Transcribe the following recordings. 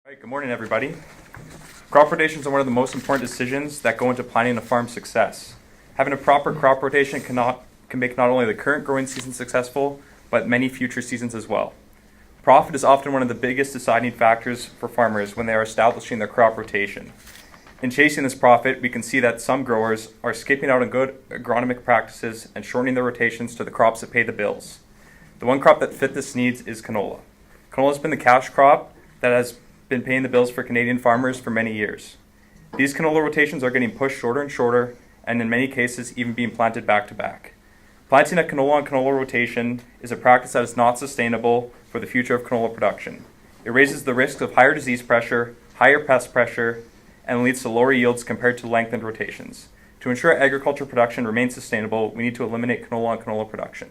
All right, good morning, everybody. Crop rotations are one of the most important decisions that go into planning a farm's success. Having a proper crop rotation can make not only the current growing season successful, but many future seasons as well. Profit is often one of the biggest deciding factors for farmers when they are establishing their crop rotation. In chasing this profit, we can see that some growers are skipping out on good agronomic practices and shortening their rotations to the crops that pay the bills. The one crop that fit this needs is canola. Canola has been the cash crop that has been paying the bills for Canadian farmers for many years. These canola rotations are getting pushed shorter and shorter, and in many cases even being planted back to back. Planting a canola on canola rotation is a practice that is not sustainable for the future of canola production. It raises the risks of higher disease pressure, higher pest pressure, and leads to lower yields compared to lengthened rotations. To ensure agriculture production remains sustainable, we need to eliminate canola on canola production.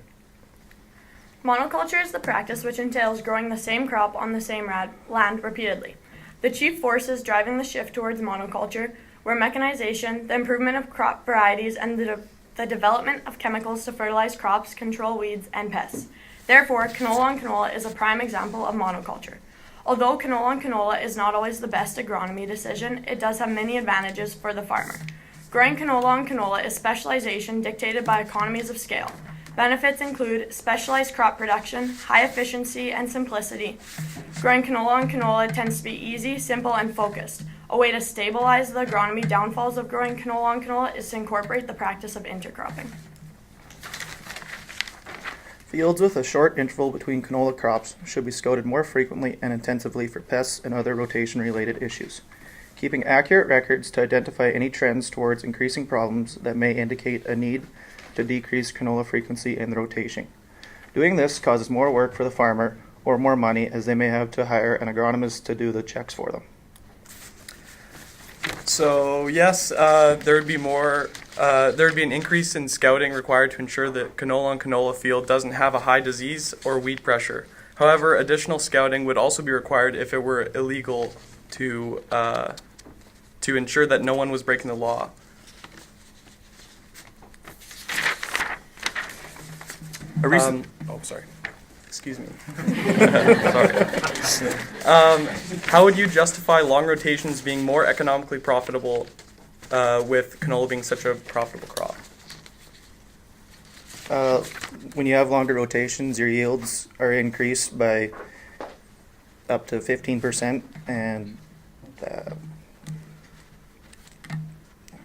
Monoculture is the practice which entails growing the same crop on the same land repeatedly. The chief forces driving the shift towards monoculture were mechanization, the improvement of crop varieties, and the development of chemicals to fertilize crops, control weeds, and pests. Therefore, canola on canola is a prime example of monoculture. Although canola on canola is not always the best agronomy decision, it does have many advantages for the farmer. Growing canola on canola is specialization dictated by economies of scale. Benefits include specialized crop production, high efficiency, and simplicity. Growing canola on canola tends to be easy, simple, and focused. A way to stabilize the agronomy downfalls of growing canola on canola is to incorporate the practice of intercropping. Fields with a short interval between canola crops should be scouted more frequently and intensively for pests and other rotation-related issues. Keeping accurate records to identify any trends towards increasing problems that may indicate a need to decrease canola frequency in the rotation. Doing this causes more work for the farmer or more money, as they may have to hire an agronomist to do the checks for them. So yes, there would be an increase in scouting required to ensure that canola on canola field doesn't have a high disease or weed pressure. However, additional scouting would also be required if it were illegal to ensure that no one was breaking the law. Excuse me. Sorry. How would you justify long rotations being more economically profitable with canola being such a profitable crop? When you have longer rotations, your yields are increased by up to 15%, and I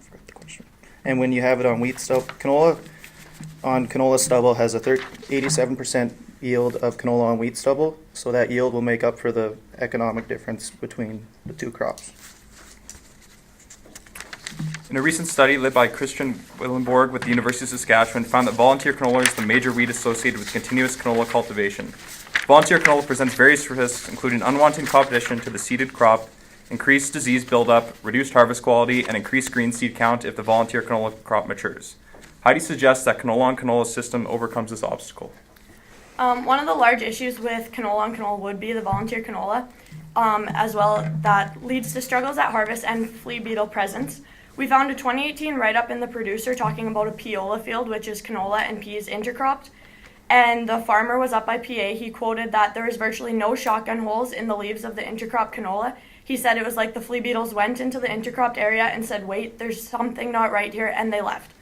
forgot the question. And when you have it on wheat stubble, canola stubble has a 87% yield of canola on wheat stubble, so that yield will make up for the economic difference between the two crops. In a recent study led by Christian Willenborg with the University of Saskatchewan, found that volunteer canola is the major weed associated with continuous canola cultivation. Volunteer canola presents various risks, including unwanted competition to the seeded crop, increased disease buildup, reduced harvest quality, and increased green seed count if the volunteer canola crop matures. How do you suggest that canola on canola system overcomes this obstacle? One of the large issues with canola on canola would be the volunteer canola, as well, that leads to struggles at harvest and flea beetle presence. We found a 2018 write-up in The Producer talking about a piola field, which is canola and peas intercropped, and the farmer was up by PA. He quoted that there was virtually no shotgun holes in the leaves of the intercropped canola. He said it was like the flea beetles went into the intercropped area and said, "Wait, there's something not right here," and they left.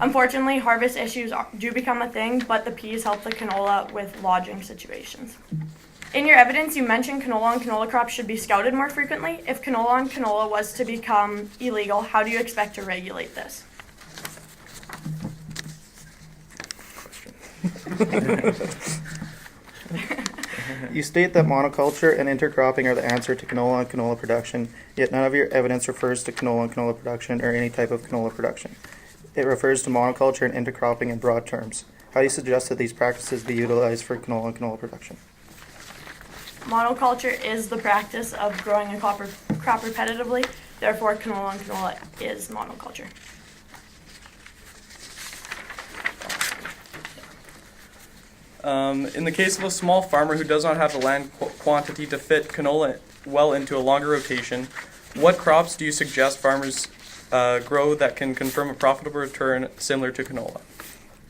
Unfortunately, harvest issues do become a thing, but the peas help the canola with lodging situations. In your evidence, you mentioned canola on canola crops should be scouted more frequently. If canola on canola was to become illegal, how do you expect to regulate this? You state that monoculture and intercropping are the answer to canola on canola production, yet none of your evidence refers to canola on canola production or any type of canola production. It refers to monoculture and intercropping in broad terms. How do you suggest that these practices be utilized for canola and canola production? Monoculture is the practice of growing a crop repetitively. Therefore, canola on canola is monoculture. In the case of a small farmer who does not have the land quantity to fit canola well into a longer rotation, what crops do you suggest farmers grow that can confirm a profitable return similar to canola?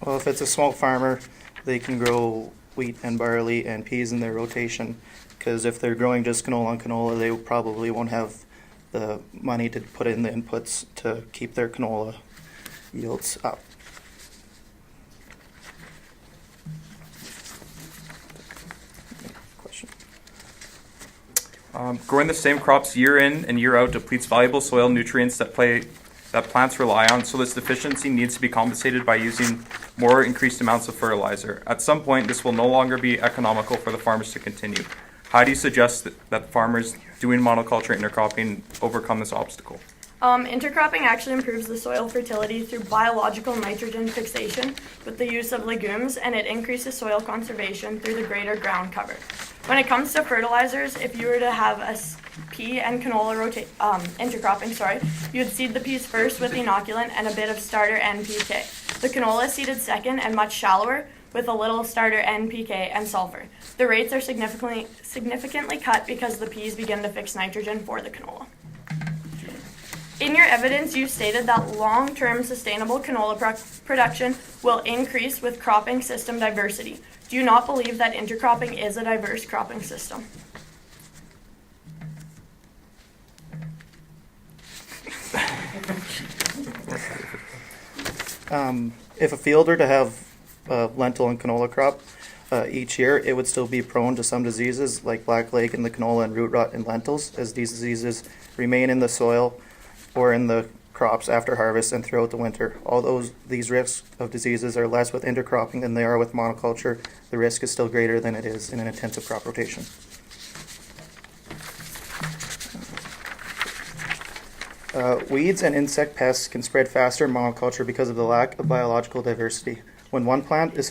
Well, if it's a small farmer, they can grow wheat and barley and peas in their rotation. because if they're growing just canola and canola, they probably won't have the money to put in the inputs to keep their canola yields up. Question. Growing the same crops year in and year out depletes valuable soil nutrients that plants rely on, so this deficiency needs to be compensated by using more increased amounts of fertilizer. At some point, this will no longer be economical for the farmers to continue. How do you suggest that farmers doing monoculture intercropping overcome this obstacle? Intercropping actually improves the soil fertility through biological nitrogen fixation with the use of legumes, and it increases soil conservation through the greater ground cover. When it comes to fertilizers, if you were to have a pea and canola intercropping, you'd seed the peas first with inoculant and a bit of starter NPK. The canola is seeded second and much shallower with a little starter NPK and sulfur. The rates are significantly cut because the peas begin to fix nitrogen for the canola. In your evidence, you stated that long-term sustainable canola production will increase with cropping system diversity. Do you not believe that intercropping is a diverse cropping system? If a field were to have lentil and canola crop each year, it would still be prone to some diseases like blackleg in the canola and root rot in lentils, as these diseases remain in the soil or in the crops after harvest and throughout the winter. Although these risks of diseases are less with intercropping than they are with monoculture, the risk is still greater than it is in an intensive crop rotation. Weeds and insect pests can spread faster in monoculture because of the lack of biological diversity. When one plant is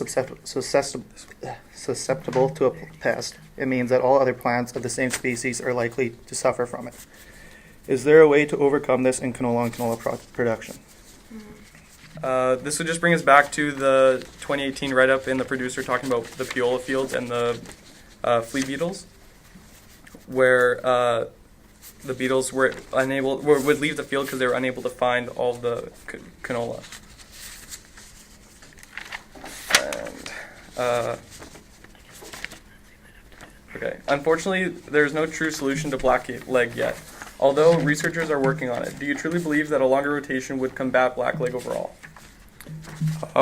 susceptible to a pest, it means that all other plants of the same species are likely to suffer from it. Is there a way to overcome this in canola and canola production? This would just bring us back to the 2018 write-up in the producer talking about the piola fields and the flea beetles, where the beetles would leave the field because they were unable to find all the canola. And okay, unfortunately, there's no true solution to blackleg yet. Although researchers are working on it, do you truly believe that a longer rotation would combat blackleg overall?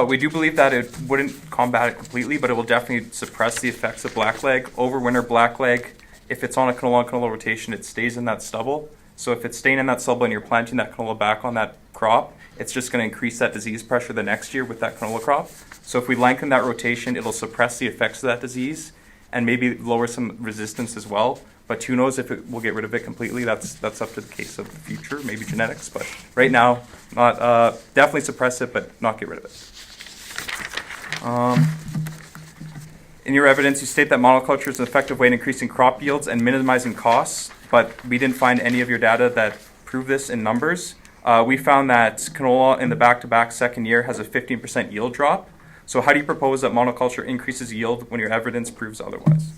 We do believe that it wouldn't combat it completely, but it will definitely suppress the effects of blackleg. Overwinter blackleg, if it's on a canola rotation, it stays in that stubble. So if it's staying in that stubble and you're planting that canola back on that crop, it's just going to increase that disease pressure the next year with that canola crop. So if we lengthen that rotation, it'll suppress the effects of that disease and maybe lower some resistance as well. But who knows if it will get rid of it completely? That's up to the case of the future, maybe genetics. But right now, not definitely suppress it, but not get rid of it. In your evidence, you state that monoculture is an effective way in increasing crop yields and minimizing costs, but we didn't find any of your data that prove this in numbers. We found that canola in the back-to-back second year has a 15% yield drop. So how do you propose that monoculture increases yield when your evidence proves otherwise?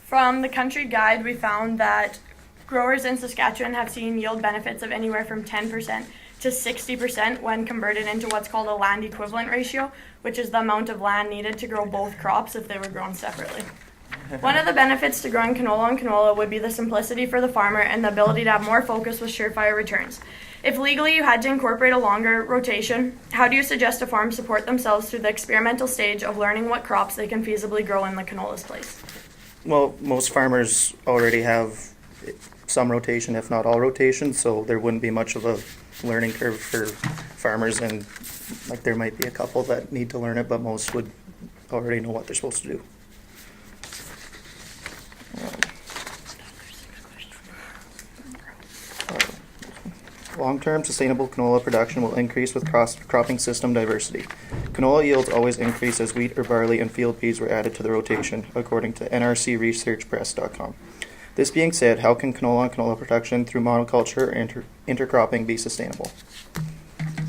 From the country guide, we found that growers in Saskatchewan have seen yield benefits of anywhere from 10% to 60% when converted into what's called a land equivalent ratio, which is the amount of land needed to grow both crops if they were grown separately. One of the benefits to growing canola and canola would be the simplicity for the farmer and the ability to have more focus with surefire returns. If legally you had to incorporate a longer rotation, how do you suggest a farm support themselves through the experimental stage of learning what crops they can feasibly grow in the canola's place? Well, most farmers already have some rotation, if not all rotation, so there wouldn't be much of a learning curve for farmers, and like there might be a couple that need to learn it, but most would already know what they're supposed to do. Long-term sustainable canola production will increase with cropping system diversity. Canola yields always increase as wheat or barley and field peas were added to the rotation, according to nrcresearchpress.com. This being said, how can canola and canola production through monoculture or intercropping be sustainable?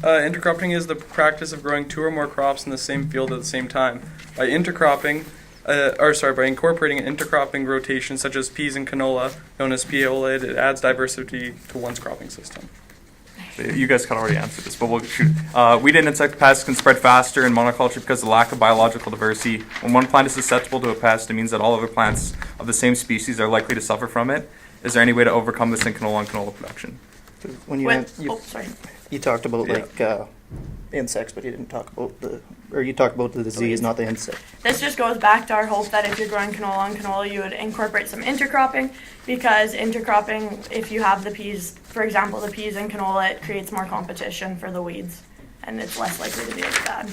Intercropping is the practice of growing two or more crops in the same field at the same time. By incorporating an intercropping rotation such as peas and canola, known as piola, it adds diversity to one's cropping system. You guys can already answer this, but we'll shoot. Weed and insect pests can spread faster in monoculture because of the lack of biological diversity. When one plant is susceptible to a pest, it means that all other plants of the same species are likely to suffer from it. Is there any way to overcome this in canola and canola production? When you, Sorry. you talked about Yeah. like insects, but you didn't talk about you talked about the disease, not the insect. This just goes back to our hope that if you're growing canola on canola, you would incorporate some intercropping, because intercropping, if you have the peas, for example, the peas in canola, it creates more competition for the weeds, and it's less likely to be as bad.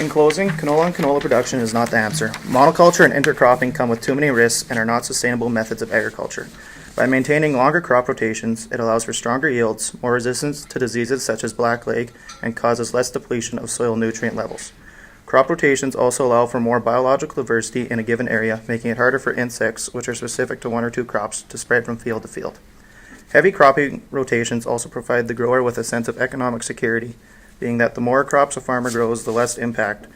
In closing, canola and canola production is not the answer. Monoculture and intercropping come with too many risks and are not sustainable methods of agriculture. By maintaining longer crop rotations, it allows for stronger yields, more resistance to diseases such as blackleg, and causes less depletion of soil nutrient levels. Crop rotations also allow for more biological diversity in a given area, making it harder for insects, which are specific to one or two crops, to spread from field to field. Heavy cropping rotations also provide the grower with a sense of economic security, being that the more crops a farmer grows, the less impact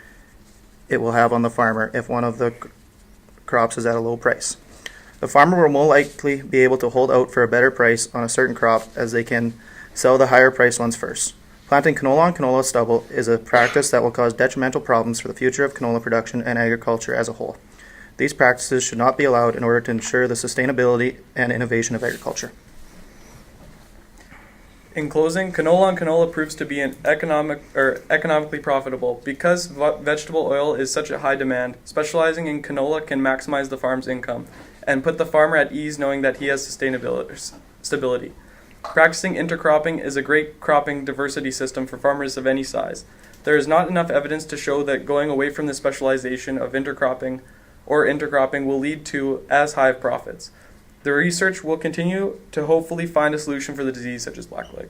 it will have on the farmer if one of the crops is at a low price. The farmer will more likely be able to hold out for a better price on a certain crop, as they can sell the higher priced ones first. Planting canola on canola stubble is a practice that will cause detrimental problems for the future of canola production and agriculture as a whole. These practices should not be allowed in order to ensure the sustainability and innovation of agriculture. In closing, canola on canola proves to be economically profitable. Because vegetable oil is such a high demand, specializing in canola can maximize the farm's income and put the farmer at ease knowing that he has stability. Practicing intercropping is a great cropping diversity system for farmers of any size. There is not enough evidence to show that going away from the specialization of intercropping will lead to as high of profits. The research will continue to hopefully find a solution for the disease such as blackleg.